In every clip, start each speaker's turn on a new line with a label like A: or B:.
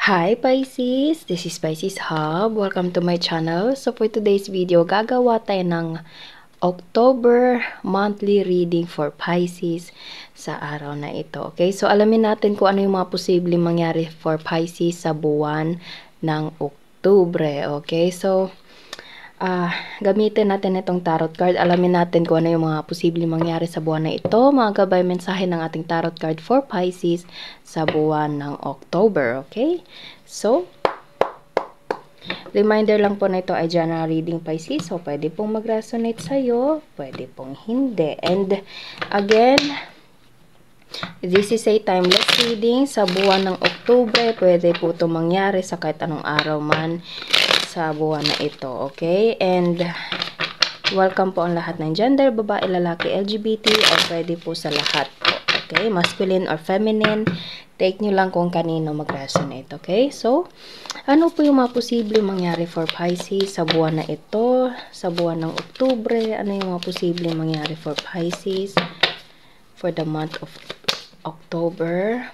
A: Hi Pisces! This is Pisces Hub. Welcome to my channel. So for today's video, gagawa tayo ng October monthly reading for Pisces sa araw na ito. Okay? So alamin natin kung ano yung mga posibleng mangyari for Pisces sa buwan ng Oktubre. Okay? So gamitin natin itong tarot card. Alamin natin kung ano yung mga posibleng mangyari sa buwan na ito. Mga gabay mensahe ng ating tarot card for Pisces sa buwan ng October. Okay? So, reminder lang po na ito ay general reading Pisces. So, pwede pong mag-resonate sa'yo. Pwede pong hindi. And, again, this is a timeless reading sa buwan ng Oktubre. Pwede po ito mangyari sa kahit anong araw man sa buwan na ito, okay? And welcome po ang lahat ng gender, babae, lalaki, LGBT, o pwede po sa lahat po, okay? Masculine or feminine, take nyo lang kung kanino mag-resonate, okay? So, ano po yung mga posibleng mangyari for Pisces sa buwan na ito, sa buwan ng Oktubre? Ano yung mga posibleng mangyari for Pisces for the month of October?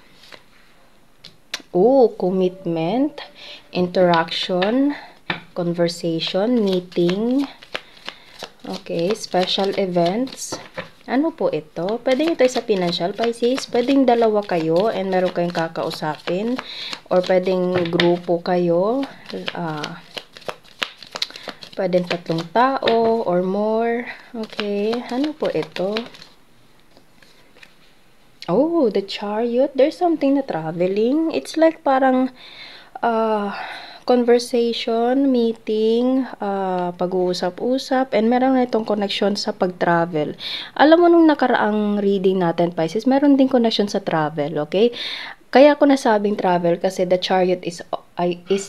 A: Commitment, interaction, conversation, meeting, okay, special events. Ano po ito? Pwede ito sa financial, Pisces. Pwedeng dalawa kayo and meron kayong kakausapin, or pwedeng grupo kayo. Pwedeng tatlong tao or more. Okay, ano po ito? The Chariot. There's something na traveling. It's like parang conversation, meeting, pag-uusap-usap, and meron na itong connection sa pag-travel. Alam mo, nung nakaraang reading natin, Pisces, meron din connection sa travel, okay? Kaya ako nasabing travel kasi the Chariot is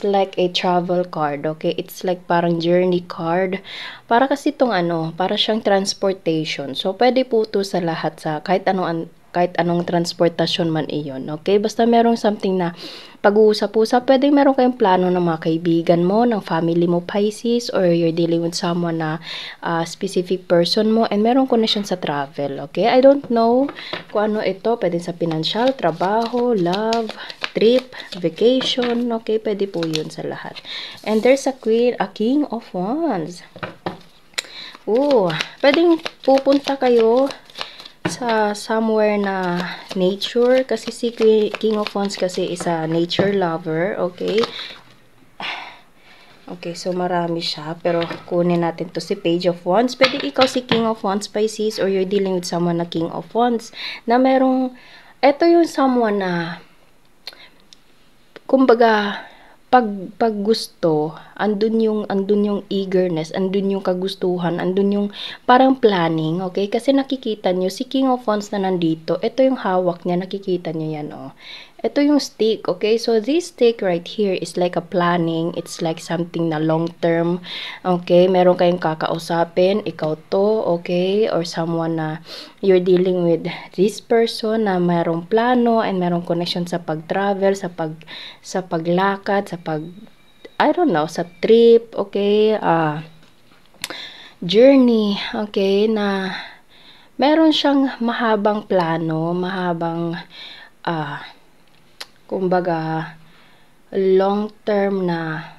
A: like a travel card, okay? It's like parang journey card. Para kasi itong para siyang transportation. So, pwede po ito sa lahat, sa kahit anong transportasyon man iyon, okay? Basta merong something na pag-uusap-usap, pwede meron kayong plano ng mga kaibigan mo, ng family mo, Pisces, or you're dealing with someone na specific person mo, and meron connection sa travel, okay? I don't know kung ano ito, pwede sa financial, trabaho, love, trip, vacation, okay? Pwede po yun sa lahat. And there's a king of wands. Pwedeng pupunta kayo sa somewhere na nature, kasi si King of Wands kasi is a nature lover, okay? Okay, so marami siya, pero kunin natin to si Page of Wands. Pwede ikaw si King of Wands, Pisces, or you're dealing with someone na King of Wands, na eto yung someone na, kumbaga, pag gusto, andun yung eagerness, andun yung kagustuhan, andun yung parang planning, okay? Kasi nakikita nyo, si King of Wands na nandito, ito yung hawak niya, nakikita nyo yan, Ito yung stick, okay? So, this stick right here is like a planning. It's like something na long term, okay? Meron kayong kakausapin, ikaw to, okay? Or someone na you're dealing with this person na merong plano and merong connection sa pag-travel, sa paglakad, I don't know, sa trip, okay? Journey, okay? Na meron siyang mahabang plano, kumbaga, long-term na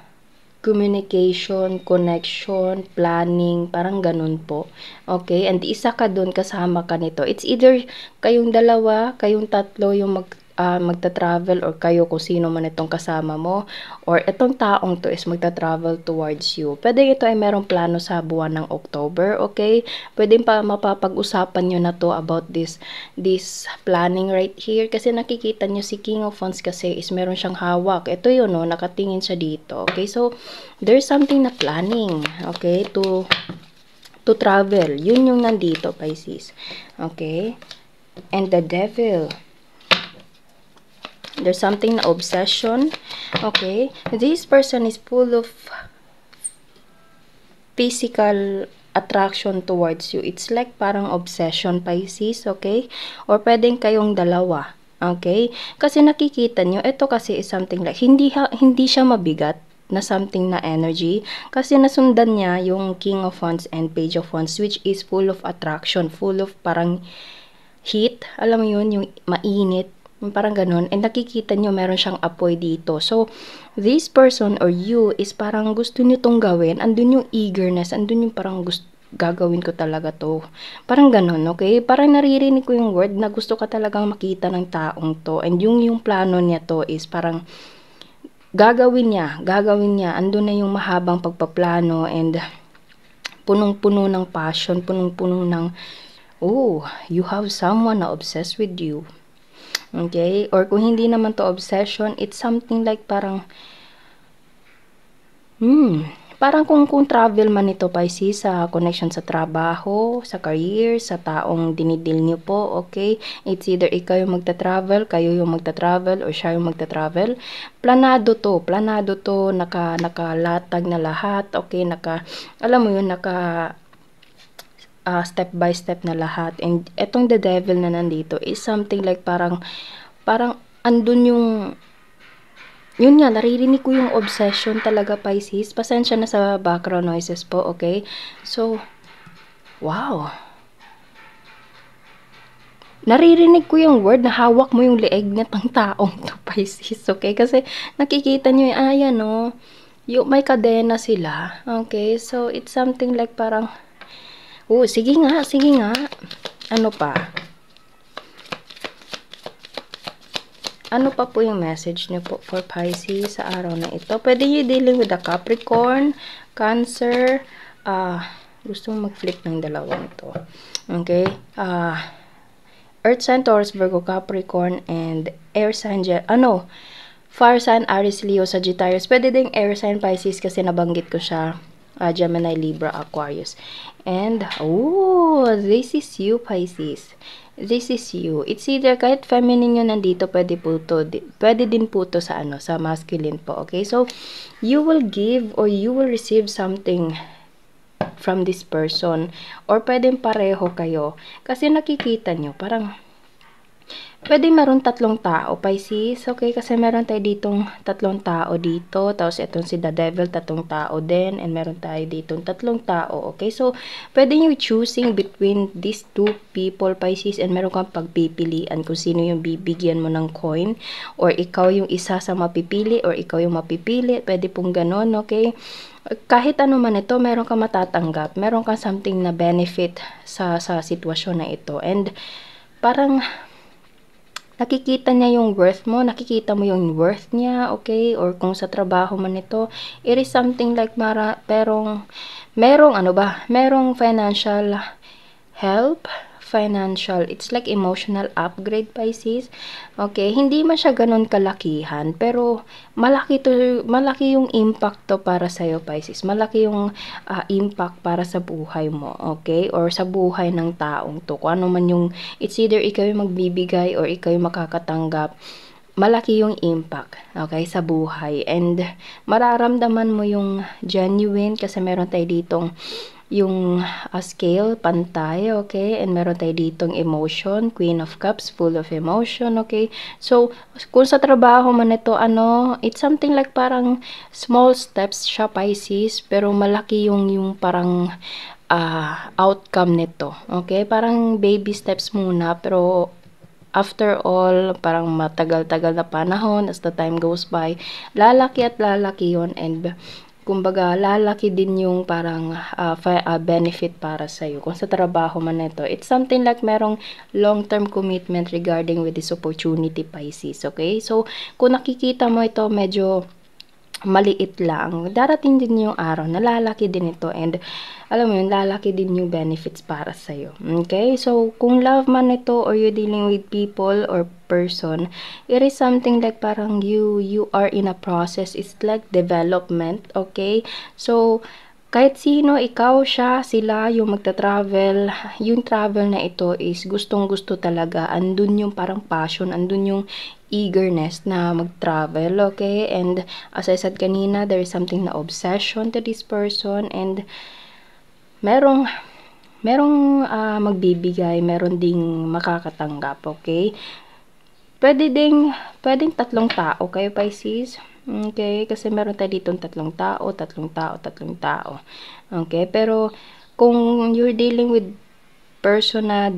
A: communication, connection, planning, parang ganun po. Okay? And isa ka dun, kasama ka nito. It's either kayong dalawa, kayong tatlo yung magta-travel, or kayo kung sino man itong kasama mo, or itong taong to is magta-travel towards you. Pwede ito ay merong plano sa buwan ng October, okay? Pwede pa mapapag-usapan nyo na to about this planning right here, kasi nakikita nyo si King of Wands kasi is meron siyang hawak. Ito yun, nakatingin siya dito, okay? So, there's something na planning, okay? To travel. Yun yung nandito, Pisces. Okay? And the Devil. There's something na obsession. Okay? This person is full of physical attraction towards you. It's like parang obsession, Pisces. Okay? Or pwedeng kayong dalawa. Okay? Kasi nakikita nyo, ito kasi is something like, hindi siya mabigat na something na energy. Kasi nasundan niya yung King of Wands and Page of Wands, which is full of attraction, full of parang heat. Alam mo yun, yung mainit, Parang ganun. And nakikita nyo, meron siyang apoy dito. So, this person or you is parang gusto nyo tong gawin. Andun yung eagerness. Andun yung parang gusto, gagawin ko talaga to. Parang ganun, okay? Parang naririnig ko yung word na gusto ka talagang makita ng taong to. And yung plano niya to is parang gagawin niya. Andun na yung mahabang pagpaplano and punong-puno ng passion, punong-puno ng, oh, you have someone na obsessed with you. Okay? Or kung hindi naman to obsession, it's something like parang, parang kung travel man ito, Pisces, sa connection sa trabaho, sa career, sa taong dinidil niyo po, okay? It's either ikaw yung magta-travel, kayo yung magta-travel, or siya yung magta-travel. Planado to, nakalatag na lahat, okay? Alam mo yun, step by step na lahat. And etong the devil na nandito is something like parang andun yung, yun nga, naririnig ko yung obsession talaga, Pisces. Pasensya na sa background noises po, okay? So, wow. Naririnig ko yung word na hawak mo yung leeg nitong taong to, Pisces, okay? Kasi nakikita nyo yung, ayan, no? Yung may kadena sila, okay? So, it's something like parang, oh, sige nga. Ano pa? Ano pa po yung message niyo po for Pisces sa araw na ito? Pwede nyo dealing with the Capricorn, Cancer, gusto mong mag-flip ng dalawang to. Okay? Earth sign, Taurus, Virgo, Capricorn, and air sign, fire sign, Aries, Leo, Sagittarius. Pwede ding air sign, Pisces, kasi nabanggit ko siya. Gemini, Libra, Aquarius. And, oh, this is you, Pisces. This is you. It's either kahit feminine yun nandito, pwede din po to sa sa masculine po, okay? So, you will give or you will receive something from this person, or pwedeng pareho kayo. Kasi nakikita nyo, parang pwede meron tatlong tao, Pisces, okay? Kasi meron tayo ditong tatlong tao dito, tapos itong si the devil, tatlong tao din, and meron tayo ditong tatlong tao, okay? So, pwede nyo choosing between these two people, Pisces, and meron kang pagpipilian kung sino yung bibigyan mo ng coin, or ikaw yung isa sa mapipili, or ikaw yung mapipili, pwede pong ganon, okay? Kahit ano man ito, meron kang matatanggap, meron kang something na benefit sa sitwasyon na ito, and parang nakikita niya yung worth mo, nakikita mo yung worth niya, okay? Or kung sa trabaho man ito, it is something like merong financial help, it's like emotional upgrade, Pisces. Okay, hindi man siya ganun kalakihan, pero malaki yung impact to para sa iyo, Pisces. Malaki yung impact para sa buhay mo, okay? Or sa buhay ng taong to. Kung ano man yung, it's either ikaw yung magbibigay or ikaw yung makakatanggap, malaki yung impact, okay, sa buhay. And mararamdaman mo yung genuine kasi meron tayo ditong yung scale, pantay, okay? And meron tayo ditong emotion, Queen of Cups, full of emotion, okay? So, kung sa trabaho man ito, it's something like parang small steps siya, Pisces, pero malaki yung parang outcome nito, okay? Parang baby steps muna, pero after all, parang matagal-tagal na panahon, as the time goes by, lalaki at lalaki yun, and kumbaga, lalaki din yung parang benefit para sa'yo. Kung sa trabaho man ito, it's something like merong long-term commitment regarding with this opportunity, Pisces, okay? So, kung nakikita mo ito, medyo maliit lang, darating din yung araw na lalaki din ito, and alam mo yun, lalaki din yung benefits para sa'yo. Okay? So, kung love man ito or you're dealing with people or person, it is something like parang you are in a process. It's like development. Okay? So, kahit sino, ikaw, siya, sila, yung magta-travel, yung travel na ito is gustong-gusto talaga. Andun yung parang passion, andun yung eagerness na mag-travel, okay? And as I said kanina, there is something na obsession to this person, and merong magbibigay, meron ding makakatanggap, okay? Pwedeng tatlong tao kayo, Pisces. Okay, kasi meron tayo ditong tatlong tao. Okay, pero kung you're dealing with person na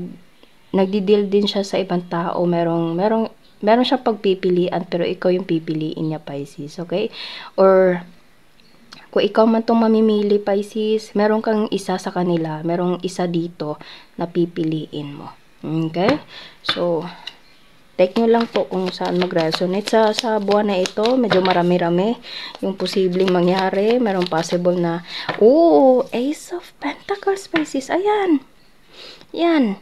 A: nagdi-deal din siya sa ibang tao, merong Meron siyang pagpipilian, pero ikaw yung pipiliin niya, Pisces, okay? Or, kung ikaw man tong mamimili, Pisces, meron kang isa sa kanila, merong isa dito na pipiliin mo. Okay? So, take nyo lang po kung saan mag-resonate sa buwan na ito. Medyo marami-rami yung posibleng mangyari. Merong possible na, Ace of Pentacles, Pisces. Ayan. Yan.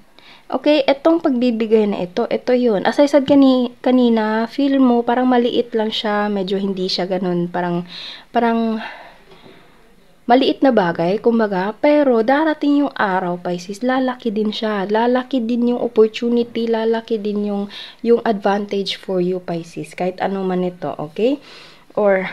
A: Okay, etong pagbibigay na ito yun. As I said kanina, feel mo parang maliit lang siya, medyo hindi siya ganun, parang maliit na bagay, kumbaga, pero darating yung araw, Pisces, lalaki din siya. Lalaki din yung opportunity, lalaki din yung advantage for you, Pisces. Kahit ano man ito, okay? Or,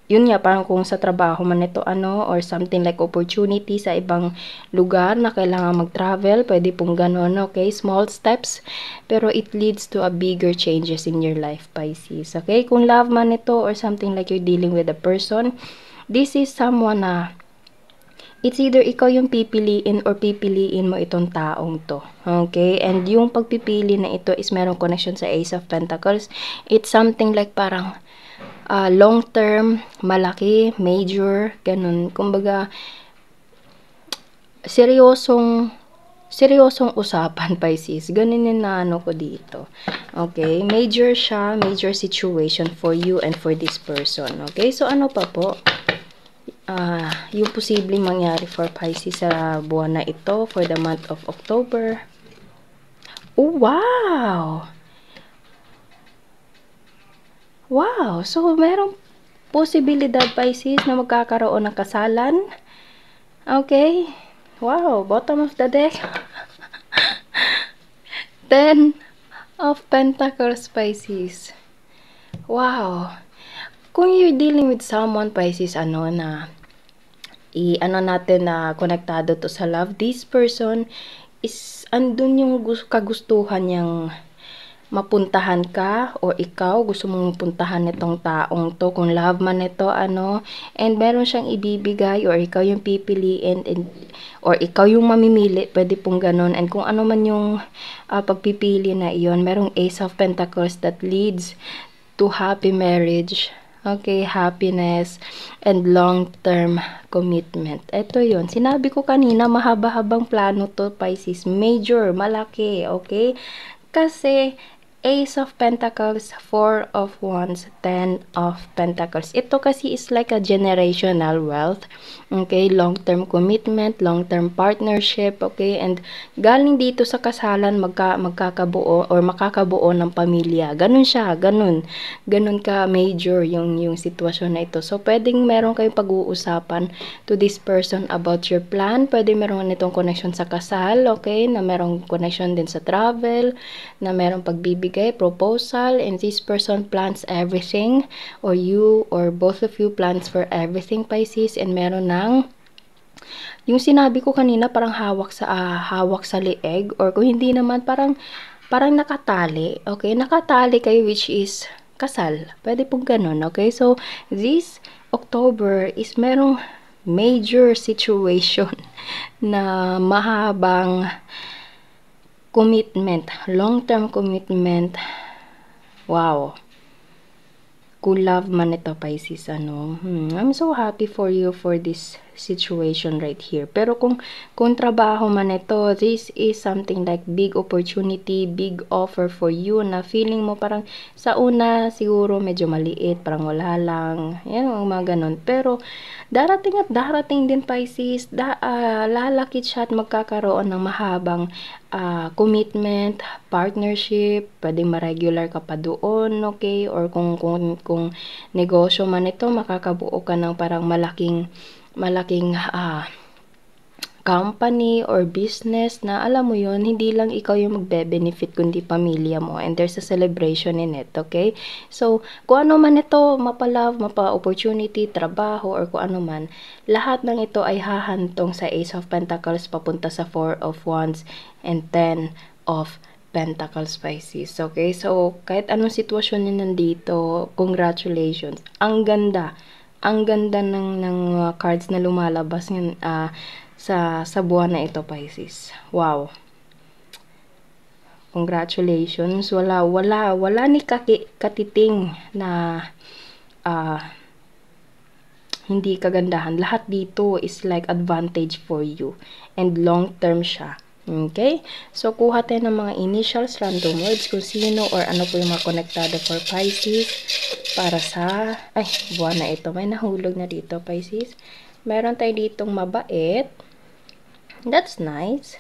A: yun nga, parang kung sa trabaho man ito, or something like opportunity sa ibang lugar na kailangan mag-travel, pwede pong ganon, okay? Small steps, pero it leads to a bigger changes in your life, Pisces, okay? Kung love man ito, or something like you're dealing with a person, this is someone na it's either ikaw yung pipiliin or pipiliin mo itong taong to. Okay? And yung pagpipili na ito is merong connection sa Ace of Pentacles. It's something like parang long term, malaki, major, ganun. Kumbaga, seryosong usapan, Pisces. Ganun yung naano ko dito. Okay? Major siya, major situation for you and for this person. Okay? So, ano pa po? Yung posibleng mangyari for Pisces sa buwan na ito, for the month of October. Oh, wow! Wow! So, merong posibilidad, Pisces, na magkakaroon ng kasalan. Okay? Wow! Bottom of the deck. 10 of Pentacles, Pisces. Wow! Kung you're dealing with someone, Pisces, na natin na konektado to sa love, this person is andun yung kagustuhan niyang mapuntahan ka, o ikaw gusto mong puntahan nitong taong to, kung love man ito, and meron siyang ibibigay, or ikaw yung pipiliin, or ikaw yung mamimili, pwede pong ganon. And kung ano man yung pagpipili na iyon, merong Ace of Pentacles that leads to happy marriage. Okay, happiness and long-term commitment. Ito yun. Sinabi ko kanina, mahaba-habang plano to, Pisces. Major, malaki, okay? Kasi, Ace of Pentacles, 4 of Wands, 10 of Pentacles. Ito kasi is like a generational wealth. Okay, long-term commitment, long-term partnership, okay? And galing dito sa kasalan, magkakabuo or makakabuo ng pamilya. Ganun siya, ganun. Ganun ka major yung sitwasyon na ito. So, pwedeng meron kayong pag-uusapan to this person about your plan. Pwede meron nitong connection sa kasal, okay? Na merong connection din sa travel, na merong pagbibigay, proposal, and this person plans everything, or you or both of you plans for everything, Pisces, and meron ng yung sinabi ko kanina, parang hawak sa leeg, or kung hindi naman parang nakatali, okay? Nakatali kayo, which is kasal. Pwede pong ganun, okay? So, this October is merong major situation na mahabang commitment, long-term commitment. Wow. Kung love man ito, Pisces, I'm so happy for you for this situation right here. Pero kung trabaho man ito, this is something like big opportunity, big offer for you, na feeling mo parang sa una siguro medyo maliit, parang wala lang, yan, mga ganun. Pero darating at darating din, Pisces, lalakit siya at magkakaroon ng mahabang commitment, partnership, pwedeng ma-regular ka pa doon, okay? Or kung negosyo man ito, makakabuo ka ng parang malaking company or business na alam mo yon, hindi lang ikaw yung magbe-benefit kundi pamilya mo, and there's a celebration in it, okay? So, kung ano man ito, mapa-love, mapa-opportunity, trabaho, or kung ano man, lahat ng ito ay hahantong sa Ace of Pentacles papunta sa 4 of Wands and 10 of Pentacles, Pisces, okay? So, kahit anong sitwasyon niyo nandito, congratulations. Ang ganda ng cards na lumalabas ng sa buwan na ito, Pisces. Wow. Congratulations. Wala ni katiting na hindi kagandahan. Lahat dito is like advantage for you. And long term siya. Okay? So, kuha tayo ng mga initials, random words, kung sino or ano po yung mga konektado for Pisces para sa, buwan na ito. May nahulog na dito, Pisces. Meron tayo ditong mabait. That's nice.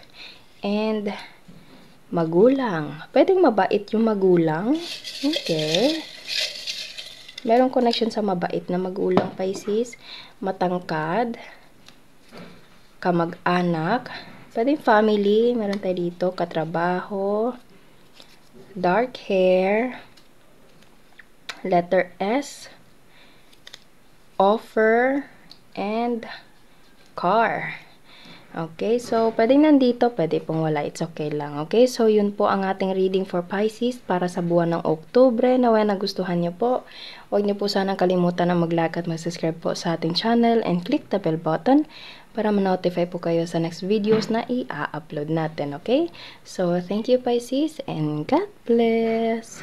A: And, magulang. Pwedeng mabait yung magulang. Okay. Merong connection sa mabait na magulang, Pisces. Matangkad. Kamag-anak. Pwedeng family. Meron tayo dito. Katrabaho. Dark hair. Letter S. Offer. And car. Okay, so pwedeng nandito, pwede pong wala, it's okay lang. Okay, so yun po ang ating reading for Pisces para sa buwan ng Oktubre. Naway nagustuhan nyo po. Huwag nyo po sanang kalimutan na mag-like at mag-subscribe po sa ating channel and click the bell button para ma-notify po kayo sa next videos na i-upload natin. Okay, so thank you Pisces and God bless!